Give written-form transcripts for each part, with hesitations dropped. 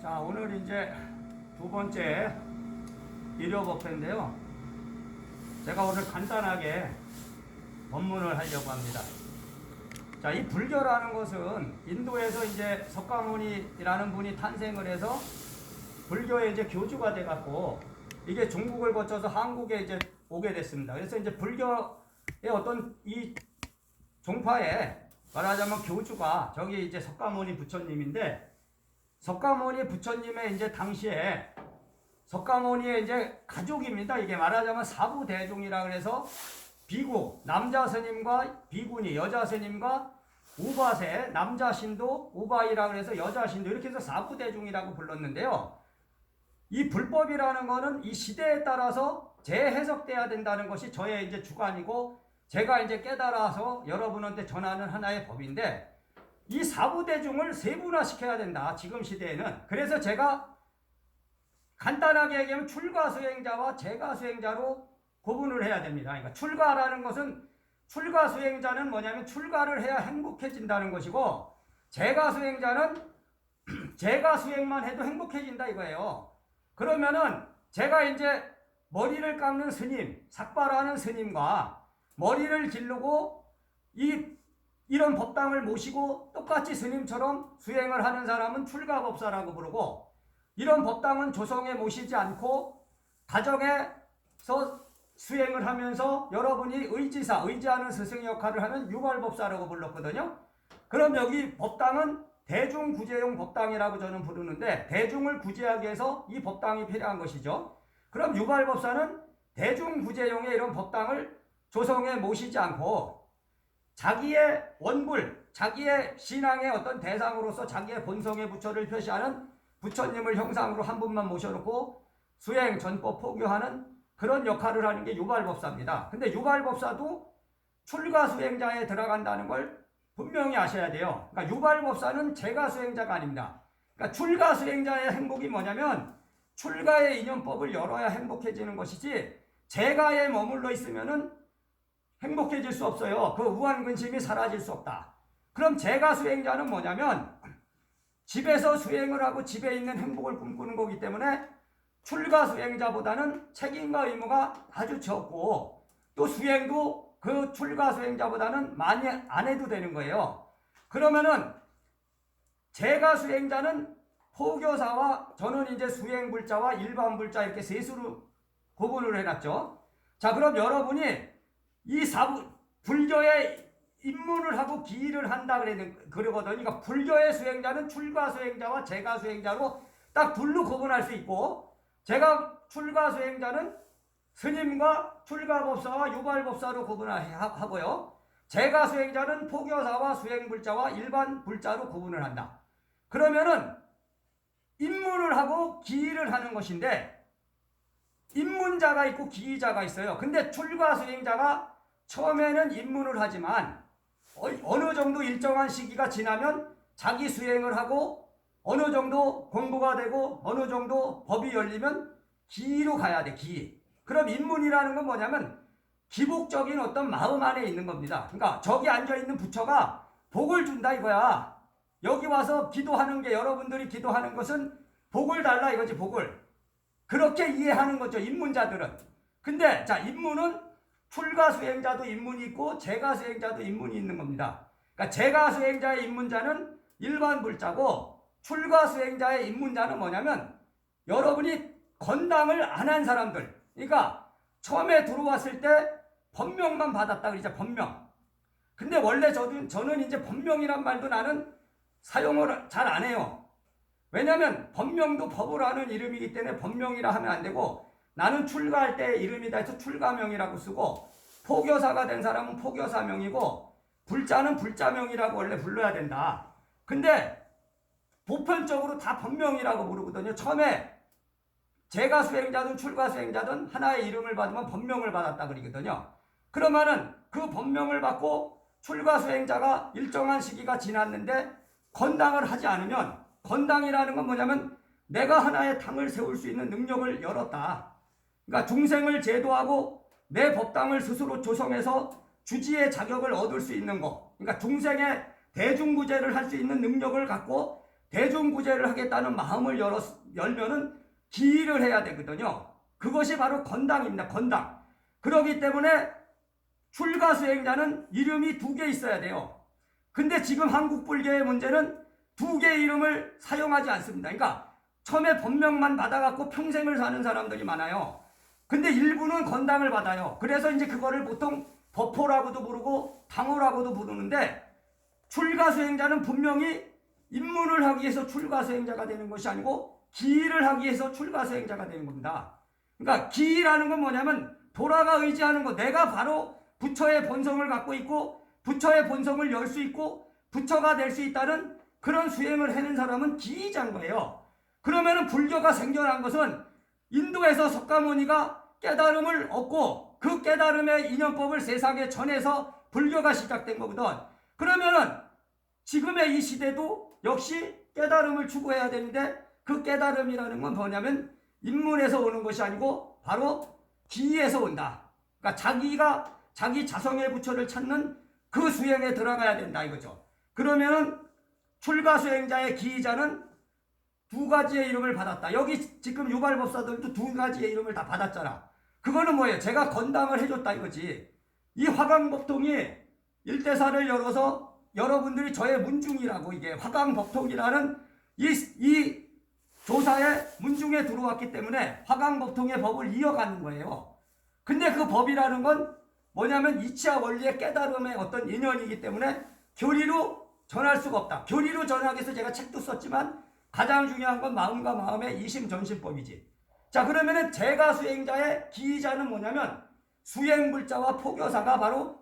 자, 오늘 이제 두 번째 일요법회인데요. 제가 오늘 간단하게 법문을 하려고 합니다. 자, 이 불교라는 것은 인도에서 이제 석가모니라는 분이 탄생을 해서 불교의 이제 교주가 돼갖고 이게 중국을 거쳐서 한국에 이제 오게 됐습니다. 그래서 이제 불교의 어떤 이 종파에 말하자면 교주가 저기 이제 석가모니 부처님인데, 석가모니 부처님의 이제 당시에 석가모니의 이제 가족입니다. 이게 말하자면 사부대종이라 그래서 비구, 남자 스님과 비구니, 여자 스님과 우바세, 남자 신도, 우바이라 그래서 여자 신도, 이렇게 해서 사부대종이라고 불렀는데요. 이 불법이라는 거는 이 시대에 따라서 재해석돼야 된다는 것이 저의 이제 주관이고, 제가 이제 깨달아서 여러분한테 전하는 하나의 법인데, 이 사부대중을 세분화시켜야 된다, 지금 시대에는. 그래서 제가 간단하게 얘기하면 출가수행자와 재가수행자로 구분을 해야 됩니다. 그러니까 출가라는 것은, 출가수행자는 뭐냐면 출가를 해야 행복해진다는 것이고, 재가수행자는 재가수행만 해도 행복해진다 이거예요. 그러면은 제가 이제 머리를 깎는 스님, 삭발하는 스님과 머리를 기르고 이런 법당을 모시고 똑같이 스님처럼 수행을 하는 사람은 출가법사라고 부르고, 이런 법당은 조성에 모시지 않고 가정에서 수행을 하면서 여러분이 의지사, 의지하는 스승 역할을 하는 유발법사라고 불렀거든요. 그럼 여기 법당은 대중구제용 법당이라고 저는 부르는데, 대중을 구제하기 위해서 이 법당이 필요한 것이죠. 그럼 유발법사는 대중구제용의 이런 법당을 조성에 모시지 않고 자기의 원불, 자기의 신앙의 어떤 대상으로서 자기의 본성의 부처를 표시하는 부처님을 형상으로 한 분만 모셔놓고 수행, 전법, 포교하는 그런 역할을 하는 게 유발법사입니다. 근데 유발법사도 출가수행자에 들어간다는 걸 분명히 아셔야 돼요. 그러니까 유발법사는 재가수행자가 아닙니다. 그러니까 출가수행자의 행복이 뭐냐면 출가의 인연법을 열어야 행복해지는 것이지, 재가에 머물러 있으면은 행복해질 수 없어요. 그 우환근심이 사라질 수 없다. 그럼 재가수행자는 뭐냐면 집에서 수행을 하고 집에 있는 행복을 꿈꾸는 거기 때문에 출가수행자보다는 책임과 의무가 아주 적고, 또 수행도 그 출가수행자보다는 많이 안 해도 되는 거예요. 그러면은 재가수행자는 포교사와, 저는 이제 수행불자와 일반불자 이렇게 셋으로 구분을 해놨죠. 자, 그럼 여러분이 이 불교에 입문을 하고 기일을 한다 그러거든요. 그러니까 불교의 수행자는 출가수행자와 재가수행자로 딱 둘로 구분할 수 있고, 제가 출가수행자는 스님과 출가법사와 유발법사로 구분하고요. 재가수행자는 포교사와 수행불자와 일반불자로 구분을 한다. 그러면은 입문을 하고 기일을 하는 것인데, 입문자가 있고 기이자가 있어요. 근데 출가수행자가 처음에는 입문을 하지만 어느 정도 일정한 시기가 지나면 자기 수행을 하고 어느 정도 공부가 되고 어느 정도 법이 열리면 기로 가야 돼, 기. 그럼 입문이라는 건 뭐냐면 기복적인 어떤 마음 안에 있는 겁니다. 그러니까 저기 앉아있는 부처가 복을 준다 이거야. 여기 와서 기도하는 게, 여러분들이 기도하는 것은 복을 달라 이거지, 복을. 그렇게 이해하는 거죠, 입문자들은. 근데 자, 입문은 출가수행자도 입문이 있고 재가수행자도 입문이 있는 겁니다. 그러니까 재가수행자의 입문자는 일반불자고, 출가수행자의 입문자는 뭐냐면 여러분이 건당을 안 한 사람들. 그러니까 처음에 들어왔을 때 법명만 받았다 그러죠, 법명. 근데 원래 저는 이제 법명이란 말도 나는 사용을 잘 안 해요. 왜냐면 법명도 법을 아는 이름이기 때문에 법명이라 하면 안 되고, 나는 출가할 때 이름이다 해서 출가명이라고 쓰고, 포교사가 된 사람은 포교사명이고, 불자는 불자명이라고 원래 불러야 된다. 근데 보편적으로 다 법명이라고 부르거든요. 처음에 재가수행자든 출가수행자든 하나의 이름을 받으면 법명을 받았다 그러거든요. 그러면은 그 법명을 받고 출가수행자가 일정한 시기가 지났는데 건당을 하지 않으면, 건당이라는 건 뭐냐면 내가 하나의 당을 세울 수 있는 능력을 열었다. 그러니까 중생을 제도하고 내 법당을 스스로 조성해서 주지의 자격을 얻을 수 있는 거. 그러니까 중생의 대중구제를 할 수 있는 능력을 갖고 대중구제를 하겠다는 마음을 열면은 기일을 해야 되거든요. 그것이 바로 건당입니다. 건당. 그렇기 때문에 출가수행자는 이름이 2개 있어야 돼요. 근데 지금 한국 불교의 문제는 2개의 이름을 사용하지 않습니다. 그러니까 처음에 법명만 받아갖고 평생을 사는 사람들이 많아요. 근데 일부는 건당을 받아요. 그래서 이제 그거를 보통 법호라고도 부르고 당호라고도 부르는데, 출가수행자는 분명히 입문을 하기 위해서 출가수행자가 되는 것이 아니고 기일을 하기 위해서 출가수행자가 되는 겁니다. 그러니까 기일하는 건 뭐냐면 도라가 의지하는 거, 내가 바로 부처의 본성을 갖고 있고 부처의 본성을 열 수 있고 부처가 될 수 있다는 그런 수행을 해낸 사람은 기이자인 거예요. 그러면은 불교가 생겨난 것은 인도에서 석가모니가 깨달음을 얻고 그 깨달음의 인연법을 세상에 전해서 불교가 시작된 거거든. 그러면은 지금의 이 시대도 역시 깨달음을 추구해야 되는데, 그 깨달음이라는 건 뭐냐면 인문에서 오는 것이 아니고 바로 기에서 온다. 그러니까 자기가 자기 자성의 부처를 찾는 그 수행에 들어가야 된다 이거죠. 그러면은 출가수행자의 기이자는 2가지의 이름을 받았다. 여기 지금 유발법사들도 2가지의 이름을 다 받았잖아. 그거는 뭐예요? 제가 건당을 해줬다 이거지. 이 화강법통이 일대사를 열어서 여러분들이 저의 문중이라고, 이게 화강법통이라는 이 조사의 문중에 들어왔기 때문에 화강법통의 법을 이어가는 거예요. 근데 그 법이라는 건 뭐냐면 이치와 원리의 깨달음의 어떤 인연이기 때문에 교리로 전할 수가 없다. 교리로 전하기 위해서 제가 책도 썼지만 가장 중요한 건 마음과 마음의 이심전심법이지. 자, 그러면은 제가수행자의 기이자는 뭐냐면 수행불자와 포교사가 바로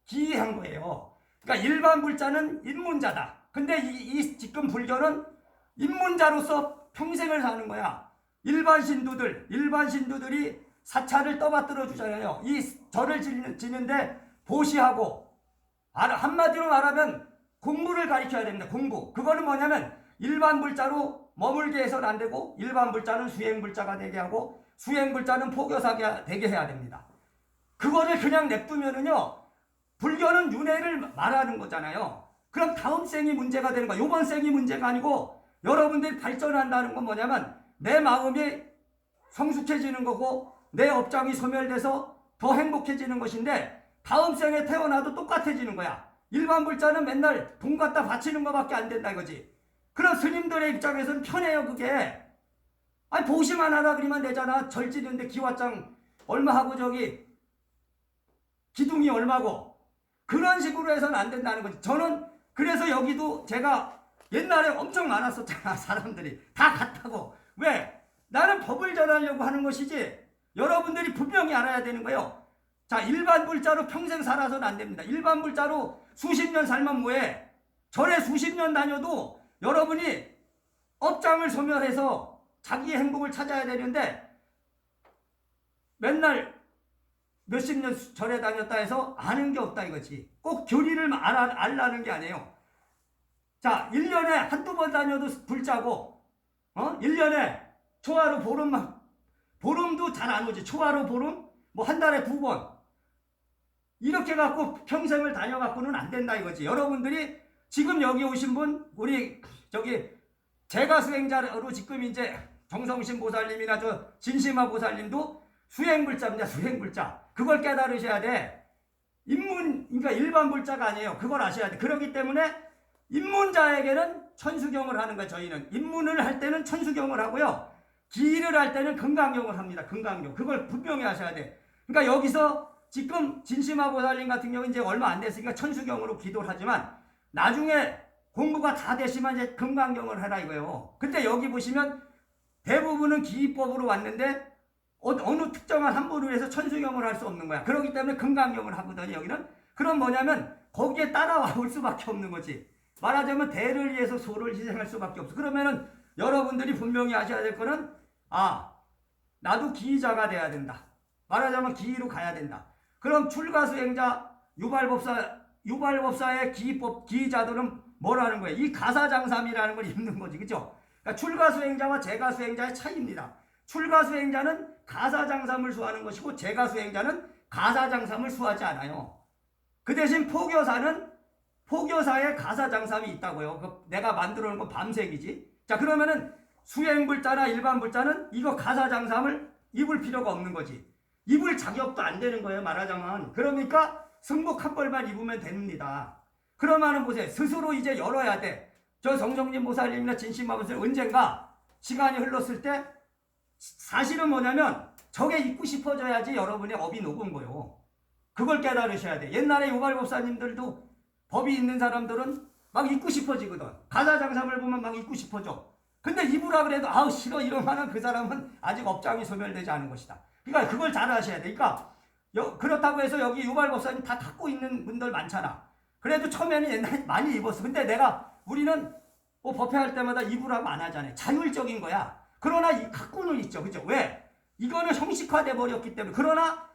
기이한 거예요. 그러니까 일반 불자는 입문자다. 근데 이 지금 불교는 입문자로서 평생을 사는 거야. 일반 신도들이 사찰을 떠받들어 주잖아요. 이 절을 지는데 보시하고, 한마디로 말하면 공부를 가르쳐야 됩니다. 공부. 그거는 뭐냐면 일반 불자로 머물게 해서는 안 되고, 일반 불자는 수행불자가 되게 하고 수행불자는 포교사가 되게 해야 됩니다. 그거를 그냥 냅두면은요, 불교는 윤회를 말하는 거잖아요. 그럼 다음 생이 문제가 되는 거야. 요번 생이 문제가 아니고 여러분들이 발전한다는 건 뭐냐면 내 마음이 성숙해지는 거고 내 업장이 소멸돼서 더 행복해지는 것인데, 다음 생에 태어나도 똑같아지는 거야. 일반 불자는 맨날 돈 갖다 바치는 것밖에 안 된다 이거지. 그럼 스님들의 입장에서는 편해요 그게. 아니 보시만 하라 그러면 되잖아. 절 지는데 기와장 얼마 하고 저기 기둥이 얼마고. 그런 식으로 해서는 안 된다는 거지. 저는 그래서 여기도 제가 옛날에 엄청 많았었잖아. 사람들이 다 같다고. 왜? 나는 법을 전하려고 하는 것이지. 여러분들이 분명히 알아야 되는 거예요. 자, 일반 불자로 평생 살아서는 안 됩니다. 일반 불자로 수십 년 살면 뭐해? 절에 수십 년 다녀도 여러분이 업장을 소멸해서 자기의 행복을 찾아야 되는데, 맨날 몇십 년 절에 다녔다 해서 아는 게 없다 이거지. 꼭 교리를 알라는 게 아니에요. 자, 1년에 한두 번 다녀도 불자고, 1년에 초하루 보름도 잘 안 오지. 초하루 보름? 뭐 한 달에 2번. 이렇게 갖고 평생을 다녀갖고는 안 된다 이거지. 여러분들이 지금 여기 오신 분, 우리 저기 제가수행자로 지금 이제 정성신 보살님이나 저 진심화 보살님도 수행불자입니다. 수행불자. 그걸 깨달으셔야 돼. 그러니까 일반 불자가 아니에요. 그걸 아셔야 돼. 그렇기 때문에 입문자에게는 천수경을 하는 거예요. 저희는 입문을 할 때는 천수경을 하고요, 기일을 할 때는 금강경을 합니다. 금강경. 그걸 분명히 하셔야 돼. 그러니까 여기서 지금 진심화 보살님 같은 경우는 이제 얼마 안 됐으니까 천수경으로 기도를 하지만 나중에 공부가 다 되시면 이제 금강경을 하라 이거예요. 근데 여기 보시면 대부분은 기법으로 왔는데 어느 특정한 한 분을 위해서 천수경을 할 수 없는 거야. 그렇기 때문에 금강경을 하거든요. 여기는. 그럼 뭐냐면 거기에 따라와 올 수밖에 없는 거지. 말하자면 대를 위해서 소를 희생할 수밖에 없어. 그러면은 여러분들이 분명히 아셔야 될 거는, 나도 기이자가 돼야 된다. 말하자면 기이로 가야 된다. 그럼 출가수행자 유발법사의 기이자들은 뭐라는 거예요? 이 가사장삼이라는 걸 입는 거지. 그죠? 그러니까 출가수행자와 제가수행자의 차이입니다. 출가수행자는 가사장삼을 수하는 것이고 제가수행자는 가사장삼을 수하지 않아요. 그 대신 포교사는 포교사에 가사장삼이 있다고요. 내가 만들어 놓은 건 밤색이지. 자, 그러면은 수행불자나 일반불자는 이거 가사장삼을 입을 필요가 없는 거지. 입을 자격도 안 되는 거예요, 말하자면. 그러니까 승복 한 벌만 입으면 됩니다. 그러면은 보세요. 스스로 이제 열어야 돼. 저 정성진 보살님이나 진심마법사님 언젠가 시간이 흘렀을 때 사실은 뭐냐면 저게 입고 싶어져야지 여러분의 업이 녹은 거요. 그걸 깨달으셔야 돼. 옛날에 요발법사님들도 법이 있는 사람들은 막 입고 싶어지거든. 가사장삼을 보면 막 입고 싶어져. 근데 입으라 그래도 아우 싫어 이러면은 그 사람은 아직 업장이 소멸되지 않은 것이다. 그러니까 그걸 잘 아셔야 돼. 그러니까 그렇다고 해서 여기 요발법사님 다 갖고 있는 분들 많잖아. 그래도 처음에는 옛날에 많이 입었어. 근데 우리는 뭐 법회할 때마다 입으라고 안 하잖아요. 자율적인 거야. 그러나 갖고는 있죠. 그죠? 왜? 이거는 형식화돼 버렸기 때문에. 그러나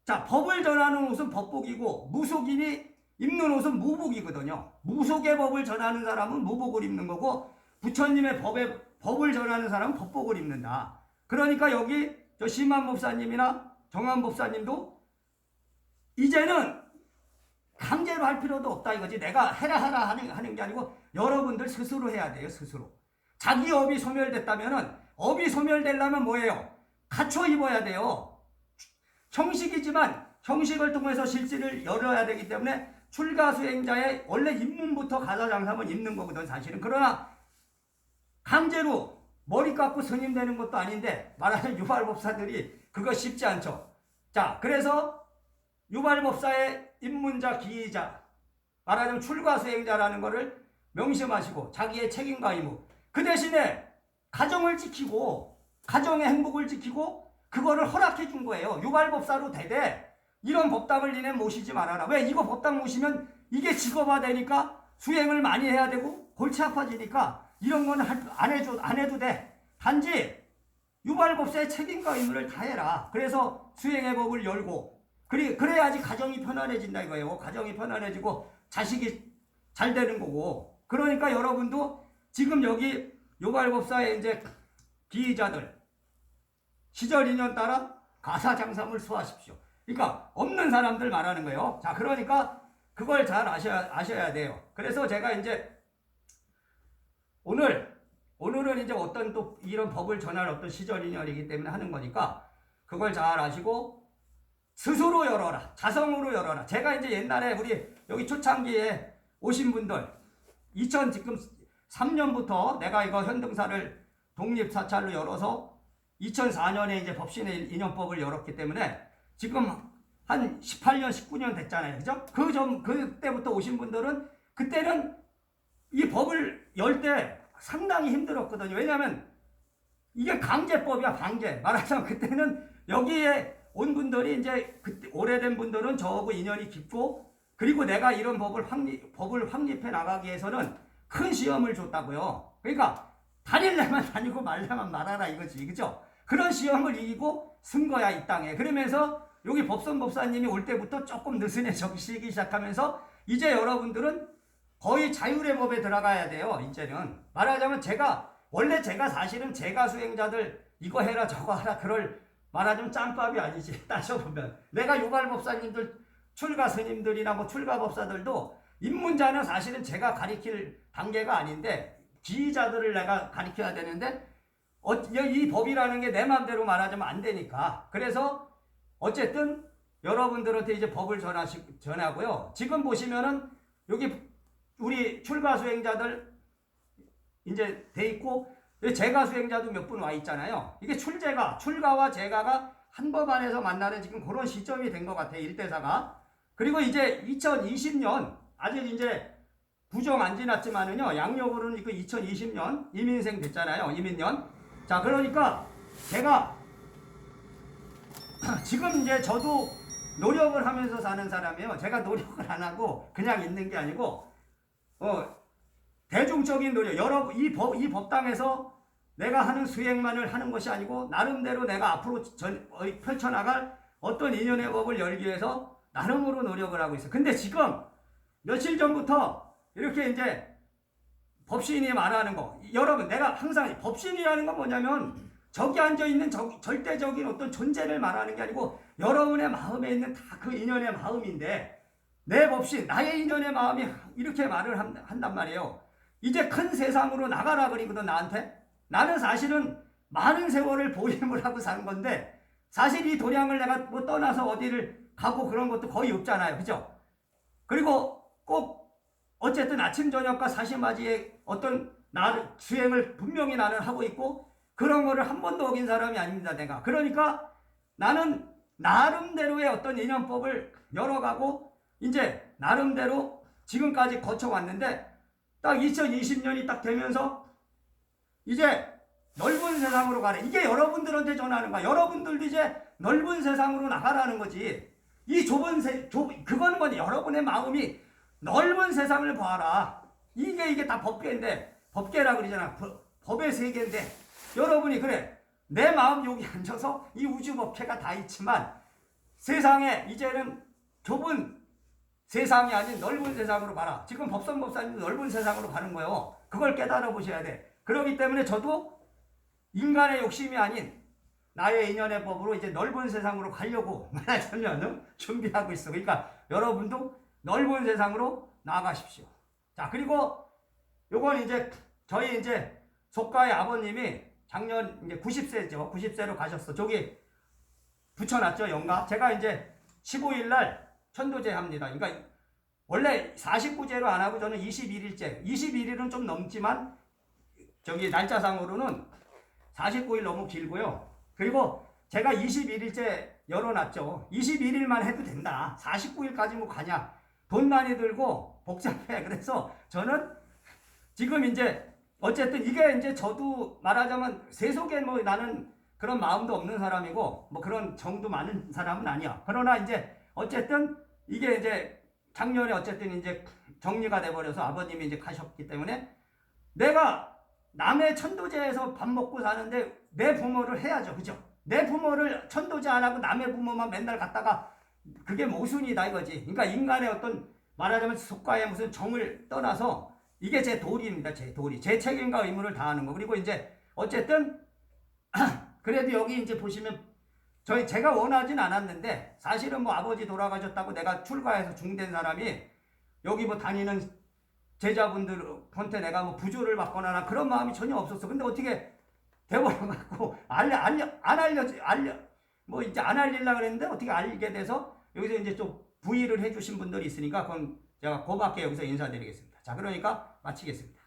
자, 법을 전하는 옷은 법복이고 무속인이 입는 옷은 무복이거든요. 무속의 법을 전하는 사람은 무복을 입는 거고 부처님의 법을 전하는 사람은 법복을 입는다. 그러니까 여기 저 심한법사님이나 정한법사님도 이제는 강제로 할 필요도 없다 이거지. 내가 해라 하는 게 아니고 여러분들 스스로 해야 돼요. 스스로. 자기 업이 소멸됐다면은 업이 소멸되려면 뭐예요? 갖춰 입어야 돼요. 형식이지만 형식을 통해서 실질을 열어야 되기 때문에 출가수행자의 원래 입문부터 가사장삼은 입는 거거든 사실은. 그러나 강제로 머리 깎고 스님 되는 것도 아닌데 말하는 유발법사들이 그거 쉽지 않죠. 자, 그래서 유발법사의 입문자 기이자 말하자면 출가수행자라는 거를 명심하시고 자기의 책임과 의무 그 대신에 가정을 지키고 가정의 행복을 지키고 그거를 허락해 준 거예요. 유발법사로 되되 이런 법당을 니네 모시지 말아라. 왜? 이거 법당 모시면 이게 직업화 되니까 수행을 많이 해야 되고 골치 아파지니까 이런 거는 안 해도 돼. 단지 유발법사의 책임과 의무를 다해라. 그래서 수행의 법을 열고 그래야지 가정이 편안해진다 이거예요. 가정이 편안해지고 자식이 잘 되는 거고. 그러니까 여러분도 지금 여기 유발법사의 이제 기이자들 시절 인연 따라 가사장삼을 수하십시오. 그러니까 없는 사람들 말하는 거예요. 자, 그러니까 그걸 잘 아셔야 돼요. 그래서 제가 이제 오늘은 이제 어떤 또 이런 법을 전할 어떤 시절 인연이기 때문에 하는 거니까 그걸 잘 아시고 스스로 열어라. 자성으로 열어라. 제가 이제 옛날에 우리 여기 초창기에 오신 분들 2003년부터 내가 이거 현등사를 독립사찰로 열어서 2004년에 이제 법신의 인연법을 열었기 때문에 지금 한 18년, 19년 됐잖아요. 그죠? 그때부터 오신 분들은 그때는 이 법을 열 때 상당히 힘들었거든요. 왜냐하면 이게 강제법이야, 강제. 말하자면 그때는 여기에 온 분들이 이제 오래된 분들은 저하고 인연이 깊고 그리고 내가 이런 법을 확립해 나가기 위해서는 큰 시험을 줬다고요. 그러니까 다닐래만 다니고 말래만 말아라 이거지. 그죠? 그런 시험을 이기고 쓴 거야, 이 땅에. 그러면서 여기 법선법사님이 올 때부터 조금 느슨해지기 시작하면서 이제 여러분들은 거의 자율의 법에 들어가야 돼요. 이제는 말하자면 원래 제가 사실은 제가 수행자들 이거 해라 저거 하라 그럴 말하자면 짬밥이 아니지. 따져보면 내가 유발법사님들 출가 스님들이나 뭐 출가법사들도 입문자는 사실은 제가 가리킬 단계가 아닌데 지휘자들을 내가 가리켜야 되는데 이 법이라는 게 내 마음대로 말하자면 안 되니까. 그래서 어쨌든 여러분들한테 이제 법을 전하고요. 지금 보시면은 여기 우리 출가 수행자들 이제 돼 있고 제가 수행자도 몇 분 와 있잖아요. 이게 출가와 제가가 한 법 안에서 만나는 지금 그런 시점이 된 것 같아요. 1대4가. 그리고 이제 2020년 아직 이제 부정 안 지났지만은요. 양력으로는 그 2020년 이민생 됐잖아요. 이민년. 자, 그러니까 제가 지금 이제 저도 노력을 하면서 사는 사람이에요. 제가 노력을 안 하고 그냥 있는 게 아니고 대중적인 노력, 이 법당에서 내가 하는 수행만을 하는 것이 아니고 나름대로 내가 앞으로 펼쳐나갈 어떤 인연의 법을 열기 위해서 나름으로 노력을 하고 있어요. 근데 지금 며칠 전부터 이렇게 이제 법신이 말하는 거, 여러분 내가 항상 법신이라는 건 뭐냐면 저기 앉아있는 절대적인 어떤 존재를 말하는 게 아니고 여러분의 마음에 있는 다 그 인연의 마음인데 내 몹시 나의 인연의 마음이 이렇게 말을 한단 말이에요. 이제 큰 세상으로 나가라 그리거든 나한테. 나는 사실은 많은 세월을 보임을 하고 사는 건데 사실 이 도량을 내가 뭐 떠나서 어디를 가고 그런 것도 거의 없잖아요. 그죠? 그리고 꼭 어쨌든 아침 저녁과 사시마지의 어떤 수행을 분명히 나는 하고 있고 그런 거를 한 번도 어긴 사람이 아닙니다. 내가. 그러니까 나는 나름대로의 어떤 인연법을 열어가고 이제 나름대로 지금까지 거쳐왔는데 딱 2020년이 딱 되면서 이제 넓은 세상으로 가래. 이게 여러분들한테 전하는 거야. 여러분들도 이제 넓은 세상으로 나가라는 거지. 이 그거는 뭐냐. 여러분의 마음이 넓은 세상을 봐라. 이게 다 법계인데, 법계라 그러잖아. 법의 세계인데, 여러분이 그래. 내 마음 여기 앉아서 이 우주 법계가 다 있지만, 세상에 이제는 좁은 세상이 아닌 넓은 세상으로 가라. 지금 법선 법사님도 넓은 세상으로 가는 거예요. 그걸 깨달아 보셔야 돼. 그렇기 때문에 저도 인간의 욕심이 아닌 나의 인연의 법으로 이제 넓은 세상으로 가려고 말하자면 준비하고 있어. 그러니까 여러분도 넓은 세상으로 나아가십시오. 자, 그리고 요건 이제 저희 이제 조카의 아버님이 작년 이제 90세죠. 90세로 가셨어. 저기 붙여놨죠, 영가. 제가 이제 15일 날 천도제 합니다. 그러니까 원래 49제로 안 하고 저는 21일째. 21일은 좀 넘지만 저기 날짜상으로는 49일 너무 길고요. 그리고 제가 21일째 열어놨죠. 21일만 해도 된다. 49일까지 뭐 가냐. 돈 많이 들고 복잡해. 그래서 저는 지금 이제 어쨌든 이게 이제 저도 말하자면 세속에 뭐 나는 그런 마음도 없는 사람이고 뭐 그런 정도 많은 사람은 아니야. 그러나 이제 어쨌든 이게 이제 작년에 어쨌든 이제 정리가 돼버려서 아버님이 이제 가셨기 때문에 내가 남의 천도제에서 밥 먹고 사는데 내 부모를 해야죠. 그죠? 내 부모를 천도제 안 하고 남의 부모만 맨날 갖다가 그게 모순이다 이거지. 그러니까 인간의 어떤 말하자면 속과의 무슨 정을 떠나서 이게 제 도리입니다. 제 도리. 제 책임과 의무를 다하는 거. 그리고 이제 어쨌든 그래도 여기 이제 보시면 제가 원하진 않았는데 사실은 뭐 아버지 돌아가셨다고 내가 출가해서 중된 사람이 여기 뭐 다니는 제자분들한테 내가 뭐 부조를 받거나 그런 마음이 전혀 없었어. 근데 어떻게 돼버려갖고 뭐 이제 안 알리려고 그랬는데 어떻게 알게 돼서 여기서 이제 좀 부의를 해주신 분들이 있으니까 그건 제가 고맙게 여기서 인사드리겠습니다. 자, 그러니까 마치겠습니다.